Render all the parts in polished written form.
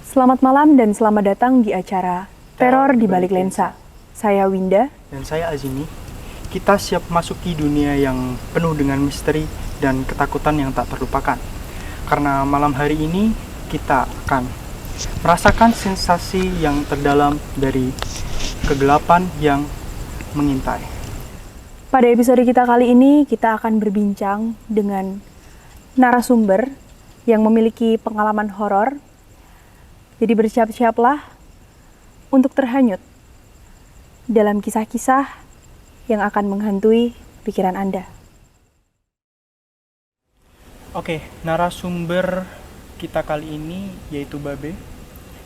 Selamat malam dan selamat datang di acara Teror di Balik Lensa. Saya Winda. Dan saya Azimi. Kita siap masuki dunia yang penuh dengan misteri dan ketakutan yang tak terlupakan. Karena malam hari ini kita akan merasakan sensasi yang terdalam dari kegelapan yang mengintai. Pada episode kita kali ini, kita akan berbincang dengan narasumber yang memiliki pengalaman horor. Jadi bersiap-siaplah untuk terhanyut dalam kisah-kisah yang akan menghantui pikiran Anda. Oke, narasumber kita kali ini yaitu Babe.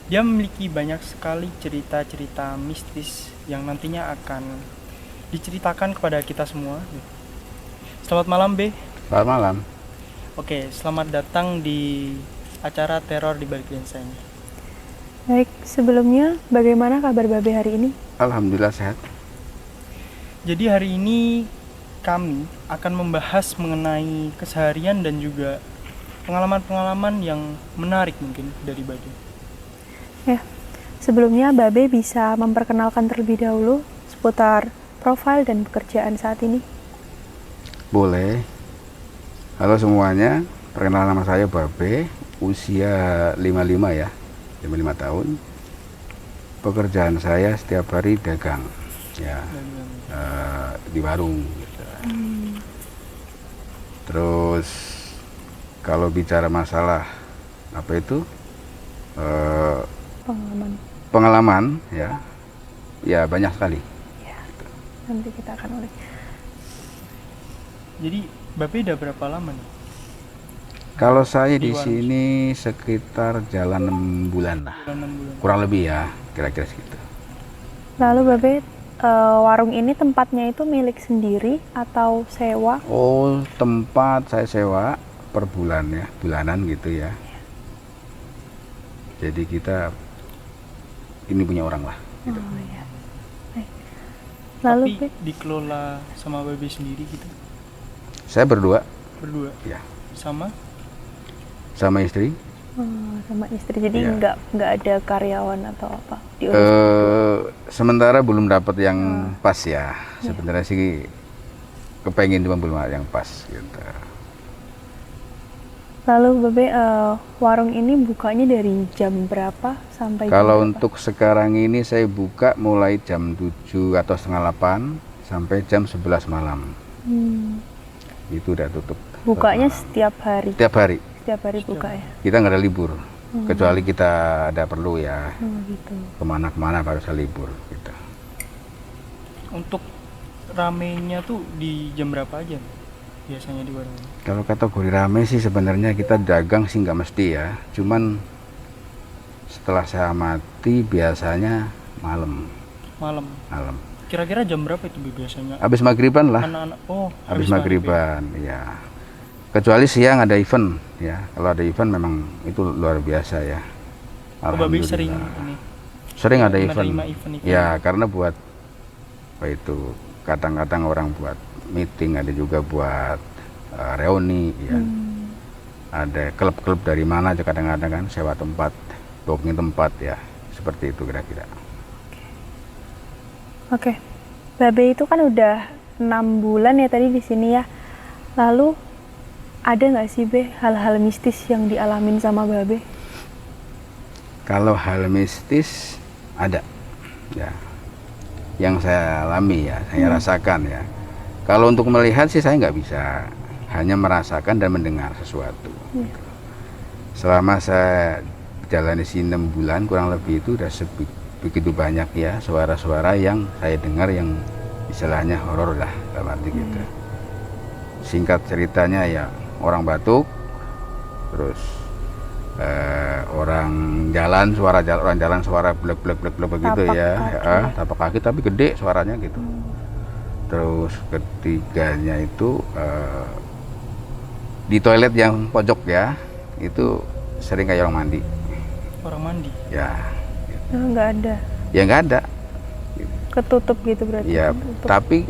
Dia memiliki banyak sekali cerita-cerita mistis yang nantinya akan diceritakan kepada kita semua. Selamat malam, Be. Selamat malam. Oke, selamat datang di acara Teror di Balik Lensa ini. Baik, sebelumnya bagaimana kabar Babe hari ini? Alhamdulillah sehat. Jadi hari ini kami akan membahas mengenai keseharian dan juga pengalaman-pengalaman yang menarik mungkin dari Babe. Ya, sebelumnya Babe bisa memperkenalkan terlebih dahulu seputar profil dan pekerjaan saat ini. Boleh. Halo semuanya, perkenalan nama saya Babe, usia 55 ya, 55 tahun. Pekerjaan saya setiap hari dagang, ya, di warung. Gitu. Terus kalau bicara masalah apa itu pengalaman, ya banyak sekali. Ya, nanti kita akan ulik. Jadi Babe udah berapa lama nih? Kalau saya di warung sini sekitar jalan 6 bulan lah, 6 bulan. kurang lebih ya, kira-kira segitu. Lalu Babe, warung ini tempatnya itu milik sendiri atau sewa? Oh, tempat saya sewa per bulan ya, bulanan gitu ya. Jadi kita ini punya orang lah. Gitu. Oh ya. Baik. Lalu Tapi dikelola sama Babe sendiri gitu? Saya berdua, Berdua? ya, Sama istri. sama istri, jadi Iya. nggak ada karyawan atau apa? Sementara belum dapat yang pas ya. Sebenarnya sih kepengen cuma belum ada yang pas gitu. Lalu Babe, warung ini bukanya dari jam berapa sampai jam Kalau berapa? untuk sekarang ini saya buka mulai jam 7 atau setengah 8 sampai jam 11 malam. Itu udah tutup. Bukanya setiap hari? Tiap hari. Setiap hari buka ya? Kita nggak ada libur. Kecuali kita ada perlu ya. Gitu. Kemana-kemana baru saya libur gitu. Untuk ramenya tuh di jam berapa aja biasanya di warung ini? Kalau kategori rame sih sebenarnya kita dagang sih nggak mesti ya. Cuman setelah saya amati biasanya malam. Malam. Kira-kira jam berapa itu Be, biasanya? Habis maghriban lah. Anak-anak, Habis maghriban, ya. Kecuali siang ada event ya. Kalau ada event memang itu luar biasa ya. Babe sering ini. Sering ada menerima event. event. Ya, karena buat apa itu kadang-kadang orang buat meeting, ada juga buat reuni ya. Ada klub-klub dari mana aja kadang-kadang kan sewa tempat, booking tempat ya. Seperti itu kira-kira. Oke. Babe itu kan udah 6 bulan ya tadi di sini ya. Lalu ada nggak sih Be hal-hal mistis yang dialamin sama Babe? Kalau hal mistis ada ya, yang saya alami ya, saya rasakan ya. Kalau untuk melihat sih saya nggak bisa, hanya merasakan dan mendengar sesuatu. Selama saya jalan di sini 6 bulan kurang lebih itu udah begitu banyak ya suara-suara yang saya dengar yang istilahnya horor lah, dalam arti gitu. Singkat ceritanya ya, orang batuk, terus orang jalan suara blek begitu ya, tapak kaki tapi gede suaranya gitu. Terus ketiganya itu di toilet yang pojok ya, itu sering kayak orang mandi. Orang mandi? Ya. Nggak ada. Ya nggak ada. Ketutup gitu berarti? Ya, ketutup. tapi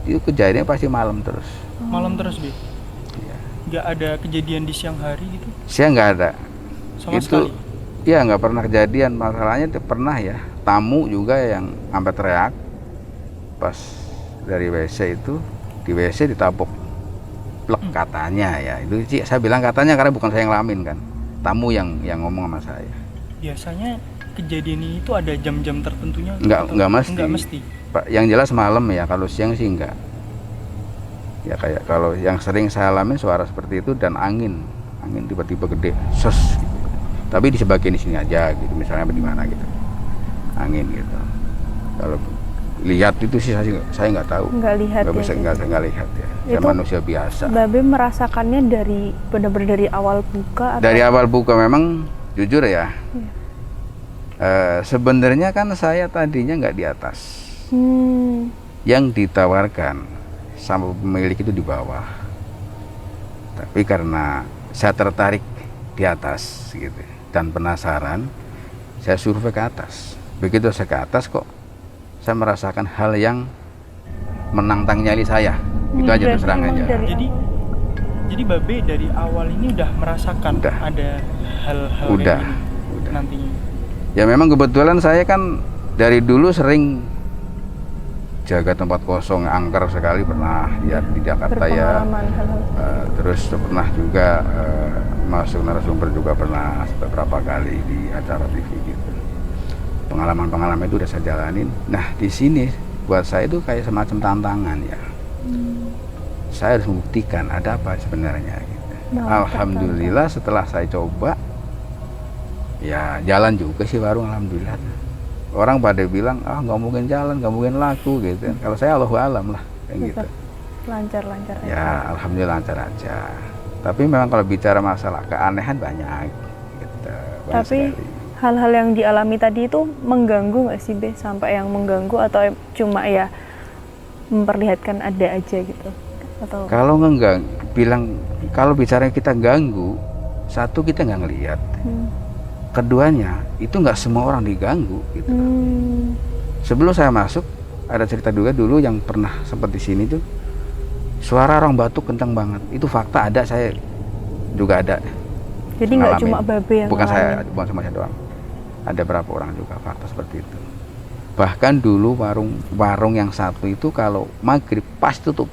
itu kejadiannya pasti malam terus. Malam terus Be? Ya. Nggak ada kejadian di siang hari gitu? Saya nggak ada. Sama itu sekali? ya nggak pernah kejadian. Masalahnya pernah ya, tamu juga yang sampai teriak pas dari WC itu, di WC ditabok plek katanya ya. Itu sih saya bilang katanya karena bukan saya yang ngalamin kan, tamu yang ngomong sama saya. Biasanya kejadian ini itu ada jam-jam tertentunya? Nggak mesti. Nggak mesti. Pak, yang jelas malam ya, kalau siang sih enggak. Ya kayak kalau yang sering saya alamin suara seperti itu dan angin tiba-tiba gede, ses gitu. Tapi di sebagian di sini aja gitu, misalnya di mana gitu, angin gitu. Kalau lihat itu sih saya nggak tahu. Nggak lihat nggak ya, bisa, gitu. nggak lihat ya. Saya Itu manusia biasa. Babe merasakannya dari benar-benar dari awal buka atau Dari awal buka memang jujur ya. Iya. Sebenarnya kan saya tadinya nggak di atas. Yang ditawarkan sama pemilik itu di bawah. Tapi karena saya tertarik di atas gitu dan penasaran, saya survei ke atas. Begitu saya ke atas kok saya merasakan hal yang menantang nyali saya. Itu aja terus terang aja. Jadi Babe dari awal ini udah merasakan Udah. ada hal-hal Udah. kayak gini nantinya. Ya memang kebetulan saya kan dari dulu sering jaga tempat kosong, angker sekali pernah ya di Jakarta ya. berpengalaman hal-hal. Terus pernah juga masuk narasumber juga pernah beberapa kali di acara TV gitu. Pengalaman-pengalaman itu udah saya jalanin. Nah di sini buat saya itu kayak semacam tantangan ya. Saya harus membuktikan ada apa sebenarnya. Gitu. Nah, Alhamdulillah setelah saya coba, ya jalan juga sih warung alhamdulillah. Orang pada bilang nggak mungkin jalan, nggak mungkin laku gitu. Kalau saya Allahu alam lah kayak gitu. Lancar-lancar aja. Ya alhamdulillah lancar aja. Tapi memang kalau bicara masalah keanehan banyak gitu. Banyak Tapi sekali. hal-hal yang dialami tadi itu mengganggu nggak sih Be? Sampai yang mengganggu atau cuma ya memperlihatkan ada aja gitu? Atau Kalau nggak bilang, kalau bicara kita ganggu, satu kita nggak ngelihat. Keduanya itu nggak semua orang diganggu gitu. Sebelum saya masuk ada cerita juga dulu yang pernah seperti sini tuh, suara orang batuk kencang banget. Itu fakta ada, saya juga ada. jadi nggak ngalamin. cuma Babe yang Bukan saya, ngalamin? bukan cuma saya doang. Ada berapa orang juga fakta seperti itu. Bahkan dulu warung yang satu itu kalau maghrib pas tutup,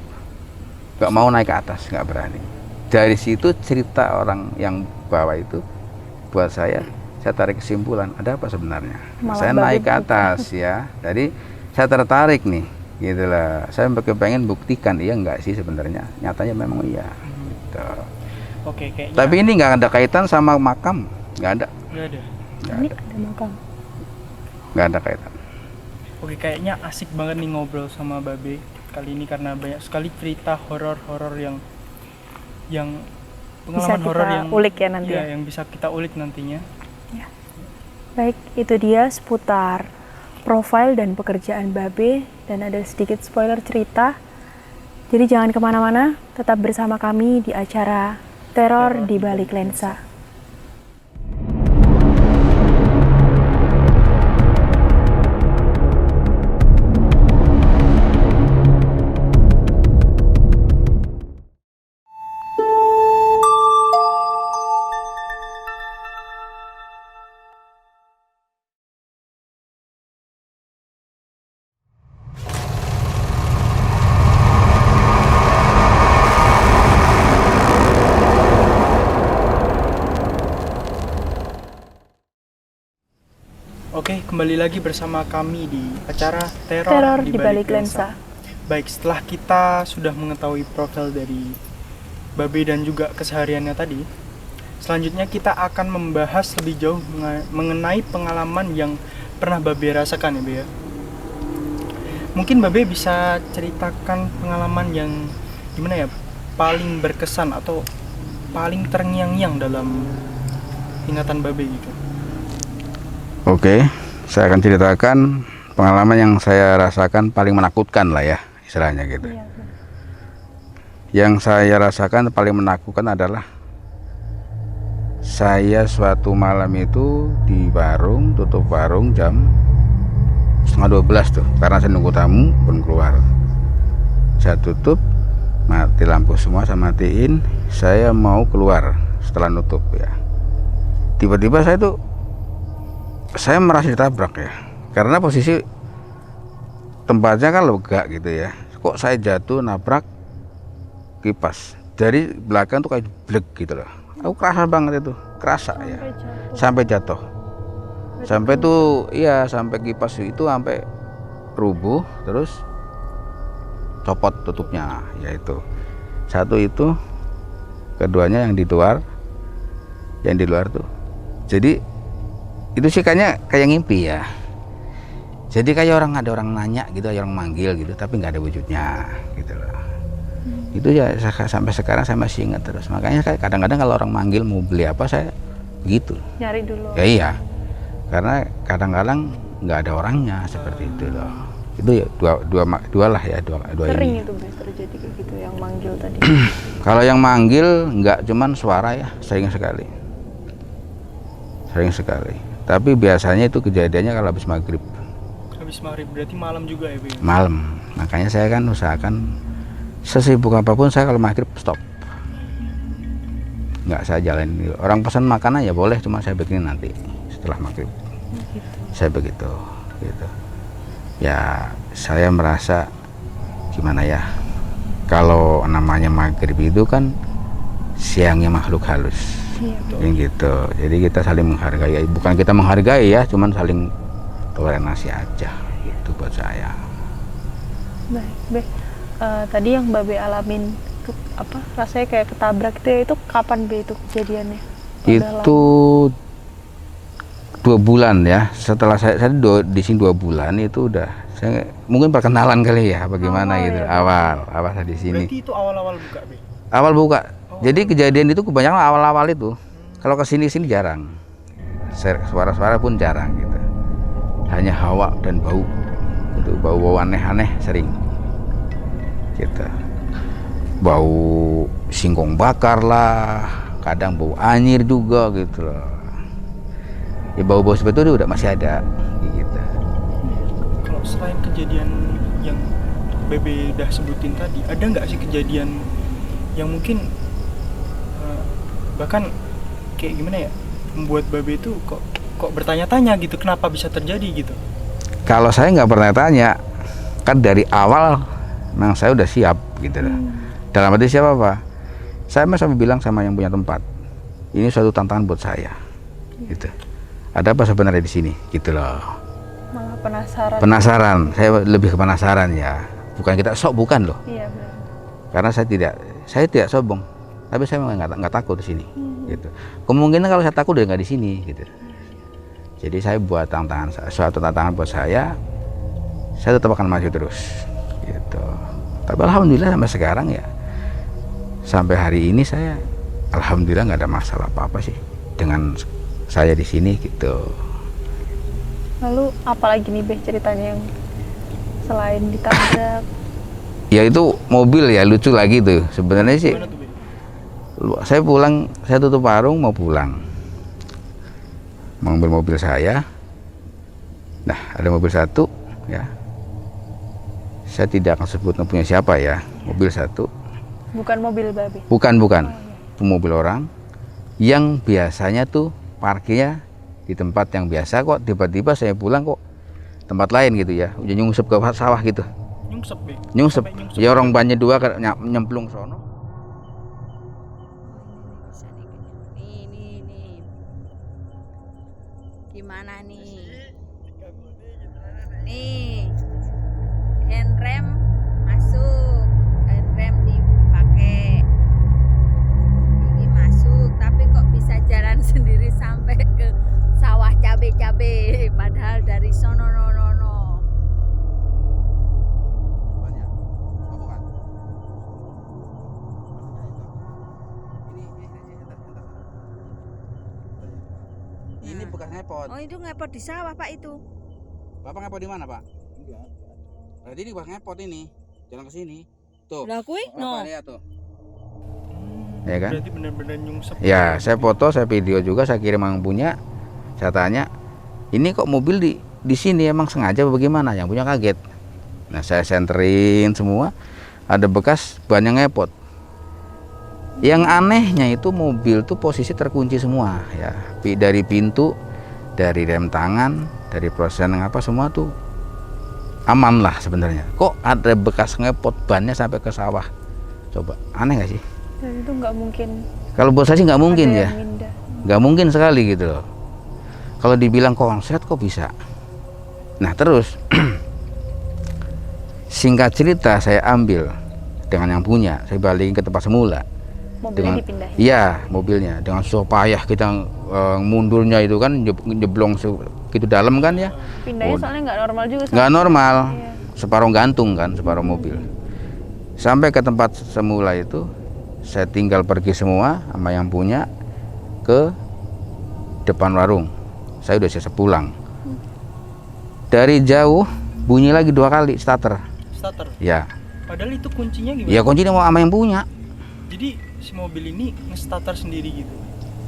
nggak mau naik ke atas, nggak berani. Dari situ cerita orang yang bawa itu buat saya tarik kesimpulan ada apa sebenarnya. Malah Saya Babe naik ke buka. atas ya, jadi saya tertarik nih, gitulah. Saya pengen buktikan iya nggak sih sebenarnya. Nyatanya memang iya. Gitu. Oke, kayaknya. Tapi ini nggak ada kaitan sama makam, nggak ada. Nggak ada. Ini ada makam. Nggak ada kaitan. Oke, kayaknya asik banget nih ngobrol sama Babe kali ini karena banyak sekali cerita horor-horor yang Bisa pengalaman horor kita yang ulik ya nanti iya, ya. yang bisa kita ulik nantinya. Baik, itu dia seputar profil dan pekerjaan Babe dan ada sedikit spoiler cerita. Jadi jangan kemana-mana, tetap bersama kami di acara Teror di Balik Lensa. Oke, kembali lagi bersama kami di acara Teror di Balik Lensa. Baik, setelah kita sudah mengetahui profil dari Babe dan juga kesehariannya tadi, selanjutnya kita akan membahas lebih jauh mengenai pengalaman yang pernah Babe rasakan ya, Be ya. Mungkin Babe bisa ceritakan pengalaman yang gimana ya, paling berkesan atau paling terngiang-ngiang dalam ingatan Babe gitu. Oke, saya akan ceritakan pengalaman yang saya rasakan paling menakutkan lah ya, istilahnya gitu. Iya, Yang saya rasakan paling menakutkan adalah saya suatu malam itu di warung, tutup warung jam 11:30 tuh, karena saya nunggu tamu belum keluar. Saya tutup, mati lampu semua, saya matiin, saya mau keluar setelah nutup ya. Tiba-tiba saya tuh saya merasa ditabrak ya, karena posisi tempatnya kan lega gitu ya. Kok saya jatuh nabrak kipas dari belakang tuh kayak blek gitu loh. Aku kerasa banget itu, kerasa ya, sampai jatuh. Sampai tuh iya, sampai kipas itu sampai rubuh, terus copot tutupnya, yaitu satu itu, keduanya yang di luar tuh. Jadi itu sih kayaknya kayak ngimpi ya. Jadi kayak ada orang nanya gitu, orang manggil gitu, tapi nggak ada wujudnya gitu loh. Itu ya sampai sekarang saya masih ingat terus. Makanya kadang-kadang kalau orang manggil mau beli apa, saya begitu. Nyari dulu. Ya iya, karena kadang-kadang nggak ada orangnya seperti itu loh. Itu ya dua lah ya, dua Sering ini. itu Bes terjadi kayak gitu yang manggil tadi. Kalau yang manggil nggak cuman suara ya, sering sekali. Tapi biasanya itu kejadiannya kalau habis maghrib. Habis maghrib berarti malam juga ya, Bang? Malam. Makanya saya kan usahakan sesibuk apapun saya kalau maghrib stop. Nggak saya jalan. Orang pesan makanan ya boleh, cuma saya bikinin nanti setelah maghrib. Gitu. Saya begitu gitu. Ya saya merasa gimana ya, kalau namanya maghrib itu kan siangnya makhluk halus. Iya. Gitu. Jadi kita saling menghargai, bukan kita menghargai ya, cuman saling toleransi aja gitu buat saya. Baik, Be. Tadi yang Babe alamin itu apa? Rasanya kayak ketabrak itu, ya, itu kapan Be itu kejadiannya? Itu 2 bulan ya. Setelah saya di sini 2 bulan itu udah saya mungkin perkenalan kali ya, bagaimana gitu. Ya, awal saya di sini. Berarti itu awal-awal buka, Bang? Awal buka. Jadi kejadian itu kebanyakan awal-awal itu. Kalau kesini jarang. Suara-suara pun jarang gitu. Hanya hawa dan bau. Itu bau aneh-aneh sering. Gitu. Bau singkong bakar lah, kadang bau anyir juga gitu loh. Ya bau-bau seperti itu udah masih ada gitu. Kalau selain kejadian yang Bebe udah sebutin tadi, ada nggak sih kejadian yang mungkin bahkan kayak gimana ya, membuat Babe itu kok bertanya-tanya gitu, kenapa bisa terjadi gitu? Kalau saya nggak pernah tanya, kan dari awal memang saya udah siap gitu loh. Dalam arti siapa apa? Saya sampai bilang sama yang punya tempat, ini suatu tantangan buat saya, gitu. Ada apa sebenarnya di sini, gitu loh. Malah penasaran. Penasaran, saya lebih ke penasaran ya. Bukan kita sok, bukan loh. Iya benar. Karena saya tidak sombong, tapi saya memang nggak takut di sini, gitu. Kemungkinan kalau saya takut udah nggak di sini, gitu. Jadi saya buat suatu tantangan buat saya tetap akan maju terus, gitu. Tapi alhamdulillah sampai sekarang ya, sampai hari ini saya alhamdulillah nggak ada masalah apa-apa sih dengan saya di sini, gitu. Lalu apalagi nih Be ceritanya yang selain ditabrak? Ya itu mobil ya, lucu lagi tuh sebenarnya sih. Gimana tuh, Be? Saya pulang, saya tutup warung mau pulang, mengambil mobil saya. Nah ada mobil satu ya, saya tidak akan sebut punya siapa ya, mobil satu. Bukan mobil Babe? Bukan, mobil orang yang biasanya tuh parkirnya di tempat yang biasa, kok tiba-tiba saya pulang kok tempat lain gitu ya, udah nyungsep ke sawah gitu. Nyungsep, Be? Nyungsep, Sampai nyungsep. ya orang banyak dua nyemplung sono. Nih. Gimana nih? Nih. Handrem masuk. Handrem dipakai. Ini masuk, tapi kok bisa jalan sendiri sampai ke sawah cabe-cabe padahal dari sono no. Ini bekas ngepot. Oh, itu ngepot di sawah, Pak itu. Bapak ngepot di mana, Pak? Enggak. Berarti ini bekas ngepot ini. Jalan ke sini. Tuh. Lah kuwi no. Lihat tuh. Ya kan? Berarti benar-benar nyungsep. Ya, saya foto, saya video juga, saya kirim yang punya. Saya tanya, ini kok mobil di sini emang sengaja apa bagaimana? Yang punya kaget. Nah, saya senterin semua. Ada bekas ban yang ngepot. Yang anehnya itu mobil tuh posisi terkunci semua ya. Dari pintu dari rem tangan, dari proses apa semua tuh aman lah sebenarnya. Kok ada bekas ngepot bannya sampai ke sawah? Coba, aneh nggak sih? Dan itu nggak mungkin. Kalau buat saya sih nggak mungkin ada ya, yang mindah. nggak mungkin sekali gitu loh. Kalau dibilang konslet kok bisa? Nah terus singkat cerita saya ambil dengan yang punya, saya balikin ke tempat semula. Mobilnya dipindahin. Iya, mobilnya dengan susah payah kita mundurnya itu kan nyeblong gitu dalam kan ya. Pindahnya soalnya nggak normal juga. Nggak normal, Iya. separuh gantung kan, separuh mobil. Sampai ke tempat semula itu, saya tinggal pergi semua sama yang punya ke depan warung. Saya udah siap pulang. Dari jauh bunyi lagi 2 kali starter. Starter. Ya, Padahal itu kuncinya gimana? ya kuncinya mau sama yang punya. Jadi si mobil ini nge-starter sendiri gitu.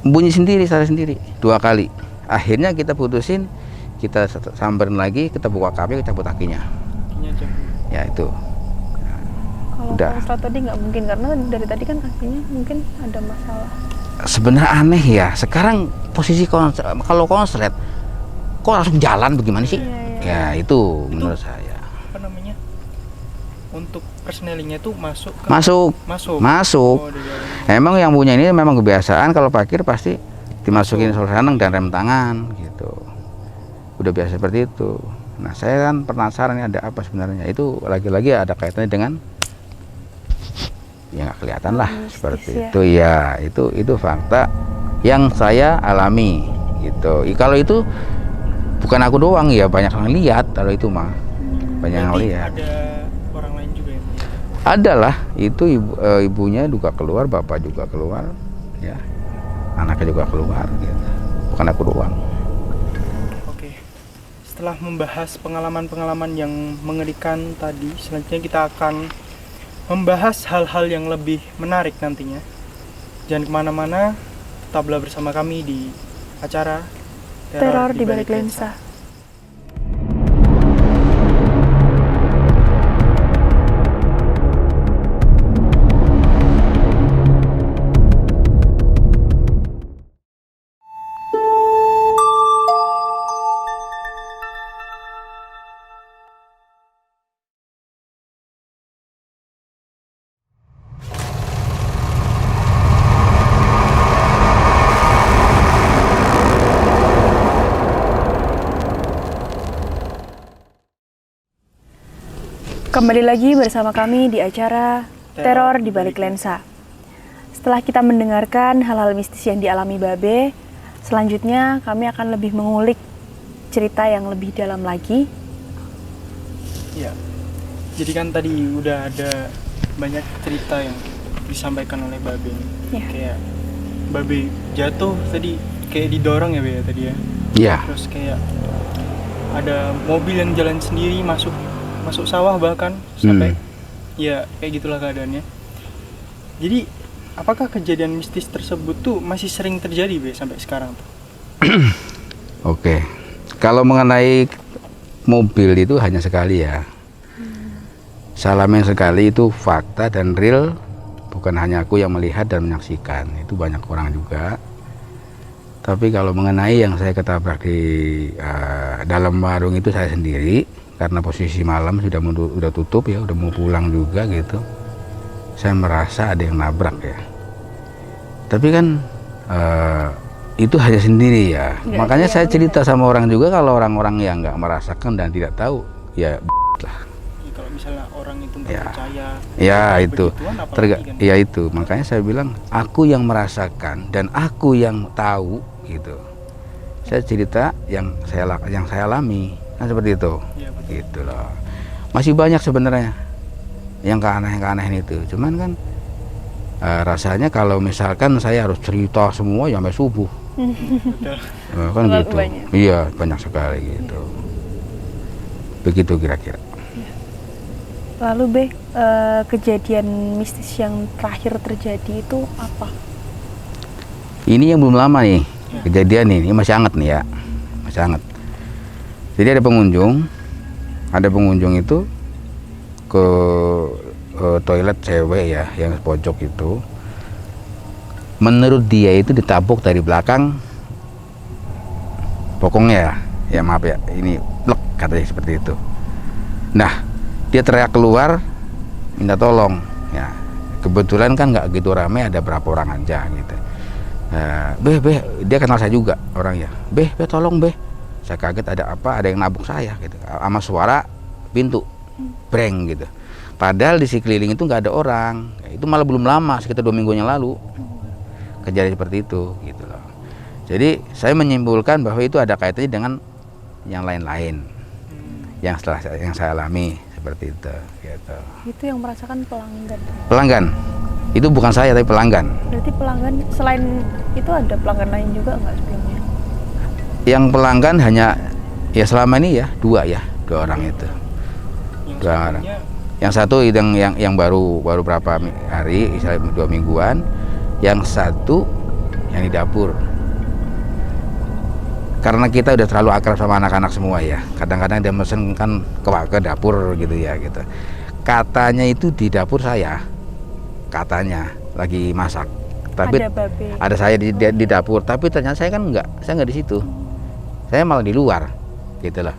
Bunyi sendiri, starter sendiri 2 kali. Akhirnya kita putusin, kita samperin lagi, kita buka kaca, kita cabut akinya. Kakinya cabut. Ya itu. Kalau Udah. konslet tadi nggak mungkin karena dari tadi kan akhirnya mungkin ada masalah. Sebenarnya aneh ya. Sekarang posisi kalau konslet kok langsung jalan bagaimana sih? Iya. Ya itu menurut saya. Apa namanya? Untuk persnelingnya itu masuk ke Masuk. masuk. Oh, di dalam. Emang yang punya ini memang kebiasaan kalau parkir pasti dimasukin solsaneng dan rem tangan gitu. Udah biasa seperti itu. Nah saya kan penasaran ini ada apa sebenarnya. Itu lagi-lagi ada kaitannya dengan ya nggak kelihatan lah Mistis seperti ya. itu ya. Itu fakta yang saya alami gitu. Kalau itu bukan aku doang ya, banyak orang lihat. Kalau itu mah banyak yang Berarti lihat. ada orang lain juga ya? Adalah itu ibunya juga keluar, bapak juga keluar, ya anaknya juga keluar, gitu. Bukan aku doang. Oke. Setelah membahas pengalaman-pengalaman yang mengerikan tadi, selanjutnya kita akan membahas hal-hal yang lebih menarik nantinya. Jangan kemana-mana, tetaplah bersama kami di acara Teror di balik lensa. Kembali lagi bersama kami di acara Teror di Balik Lensa. Setelah kita mendengarkan hal-hal mistis yang dialami Babe, selanjutnya kami akan lebih mengulik cerita yang lebih dalam lagi. Ya. Jadi kan tadi udah ada banyak cerita yang disampaikan oleh Babe nih. Ya. Kayak Babe jatuh tadi kayak didorong ya Be ya tadi ya. Iya. Terus kayak ada mobil yang jalan sendiri masuk sawah bahkan sampai ya kayak gitulah keadaannya. Jadi apakah kejadian mistis tersebut tuh masih sering terjadi Be sampai sekarang tuh? Oke. Kalau mengenai mobil itu hanya sekali ya. Salamin sekali itu fakta dan real, bukan hanya aku yang melihat dan menyaksikan, itu banyak orang juga. Tapi kalau mengenai yang saya ketabrak di dalam warung itu saya sendiri, karena posisi malam sudah tutup ya, udah mau pulang juga gitu. Saya merasa ada yang nabrak ya. Tapi kan itu hanya sendiri ya. Nggak Makanya ada saya yang cerita sama orang juga, kalau orang-orang yang nggak merasakan dan tidak tahu ya lah. Ya, kalau misalnya orang itu nggak Ya. percaya Ya kayak itu begituan, apalagi kan? ya itu makanya saya bilang aku yang merasakan dan aku yang tahu gitu. Saya cerita yang saya alami kan seperti itu. Ya, betul. Gitu loh. Masih banyak sebenarnya yang keanehan itu. Cuman kan rasanya kalau misalkan saya harus cerita semua ya sampai subuh. Betul. Kan Terlalu gitu. banyak. Iya, banyak sekali gitu. Begitu kira-kira. Lalu Be, kejadian mistis yang terakhir terjadi itu apa? Ini yang belum lama nih kejadian ini masih hangat nih ya, masih hangat. Jadi ada pengunjung itu ke toilet cewek ya yang pojok itu. Menurut dia itu ditabuk dari belakang bokongnya ya maaf ya, ini plek katanya seperti itu. Nah, dia teriak keluar minta tolong ya, kebetulan kan nggak gitu ramai, ada berapa orang aja gitu. Beh, dia kenal saya juga orangnya. Beh, tolong beh, saya kaget ada apa, ada yang nabuk saya gitu, sama suara pintu breng gitu. Padahal di sekeliling itu nggak ada orang. Itu malah belum lama, sekitar 2 minggu yang lalu kejadian seperti itu gitu loh. Jadi saya menyimpulkan bahwa itu ada kaitannya dengan yang lain-lain yang saya alami seperti itu gitu. Itu yang merasakan Pelanggan itu bukan saya tapi pelanggan. Berarti pelanggan selain itu ada pelanggan lain juga nggak sebelumnya? Yang Pelanggan hanya ya selama ini ya dua orang itu. Dua orang. Yang satu yang baru berapa hari, misalnya 2 mingguan. Yang satu yang di dapur. Karena kita udah terlalu akrab sama anak-anak semua ya. Kadang-kadang dia mesen kan ke dapur gitu ya gitu. Katanya itu di dapur saya. Katanya lagi masak. Tapi ada saya di dapur, tapi ternyata saya nggak di situ. Saya malah di luar gitu lah.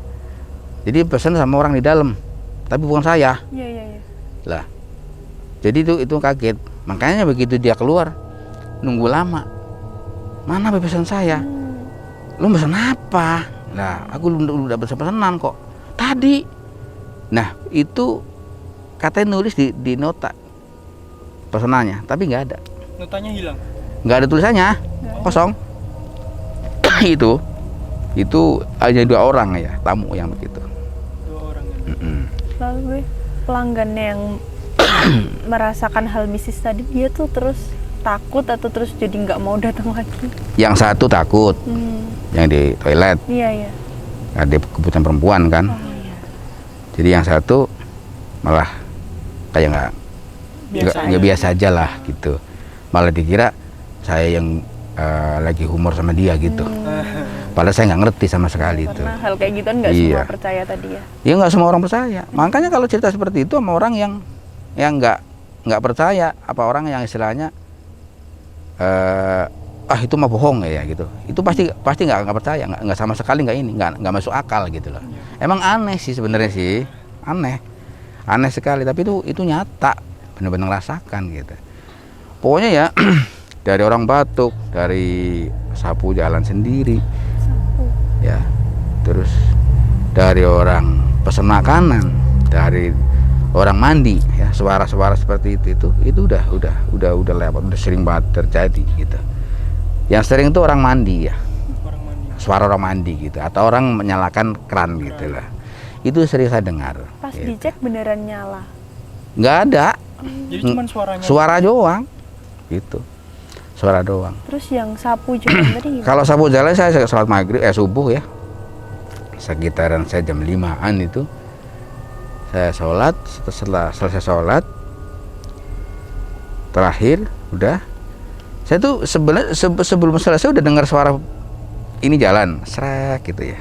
Jadi pesan sama orang di dalam, tapi bukan saya. Iya. Lah. Jadi itu kaget. Makanya begitu dia keluar nunggu lama. Mana pesan saya? Lu pesan apa? Nah, aku udah pesanan kok tadi. Nah, itu katanya nulis di nota pesanannya, tapi nggak ada. Notanya hilang. Nggak ada tulisannya, kosong. itu hanya 2 orang ya tamu yang begitu. 2 orang ya. Lalu pelanggan yang merasakan hal mistis tadi, dia tuh terus takut atau terus jadi nggak mau datang lagi? Yang satu takut, yang di toilet. Iya. Ada kebutuhan perempuan kan. Iya. Jadi yang satu malah kayak nggak biasa aja lah gitu. Malah dikira saya yang lagi humor sama dia gitu. Padahal saya nggak ngerti sama sekali itu. Karena hal kayak gitu kan nggak semua percaya tadi ya. Ya nggak semua orang percaya. Makanya kalau cerita seperti itu sama orang yang nggak percaya, apa orang yang istilahnya itu mah bohong ya gitu. Itu pasti nggak percaya, nggak sama sekali nggak masuk akal gitu loh. Emang aneh sih sebenarnya sih, aneh sekali. Tapi itu nyata, benar-benar rasakan gitu. Pokoknya ya dari orang batuk, dari sapu jalan sendiri, ya, terus dari orang pesan makanan, dari orang mandi, ya suara-suara seperti itu udah lewat, udah sering banget terjadi gitu. Yang sering itu orang mandi ya, suara orang mandi gitu, atau orang menyalakan keran gitu lah. Itu sering saya dengar. Pas gitu. dicek beneran nyala? Nggak ada. Jadi cuma suaranya. Suara doang, gitu. Suara doang. Terus yang sapu jalan tadi gimana? Kalau sapu jalan saya sholat maghrib, subuh ya, sekitaran saya jam 5-an itu. Saya sholat, setelah selesai sholat terakhir udah, saya tuh sebenarnya sebelum selesai udah dengar suara ini jalan srek gitu ya.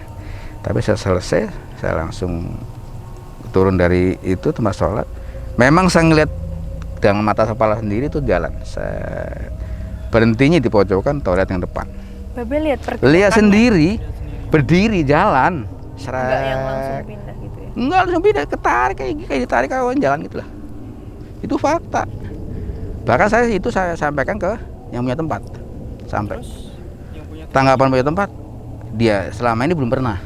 Tapi saya selesai, saya langsung turun dari itu tempat sholat. Memang saya ngeliat dengan mata kepala sendiri tuh jalan. Saya berhentinya di pojokan toilet yang depan. Babe lihat sendiri, berdiri jalan srek. Enggak yang langsung pindah gitu ya? Enggak langsung pindah, ketarik kayak ditarik kawan jalan gitulah. Itu fakta. Bahkan saya sampaikan ke yang punya tempat. Sampai tanggapan punya tempat, dia selama ini belum pernah.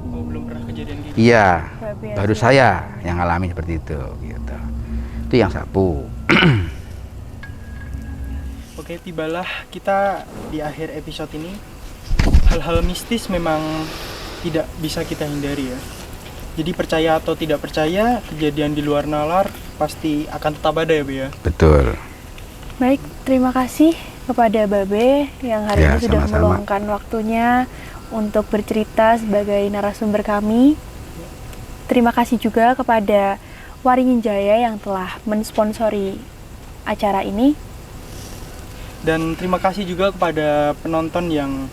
Belum pernah kejadian gitu. Iya, baru saya yang alami seperti itu gitu. Itu yang sapu. Oke, tibalah kita di akhir episode ini. Hal-hal mistis memang tidak bisa kita hindari ya. Jadi percaya atau tidak percaya, kejadian di luar nalar pasti akan tetap ada ya, Bu ya. Betul. Baik, terima kasih kepada Babe yang hari ini sudah meluangkan waktunya untuk bercerita sebagai narasumber kami. Terima kasih juga kepada Waringin Jaya yang telah mensponsori acara ini. Dan terima kasih juga kepada penonton yang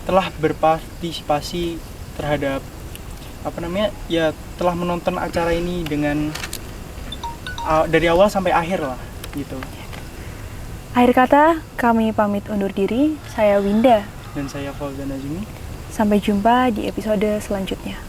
telah berpartisipasi terhadap telah menonton acara ini dengan dari awal sampai akhir lah gitu. Akhir kata, kami pamit undur diri. Saya Winda Dan saya Fauzan Azmi. Sampai jumpa di episode selanjutnya.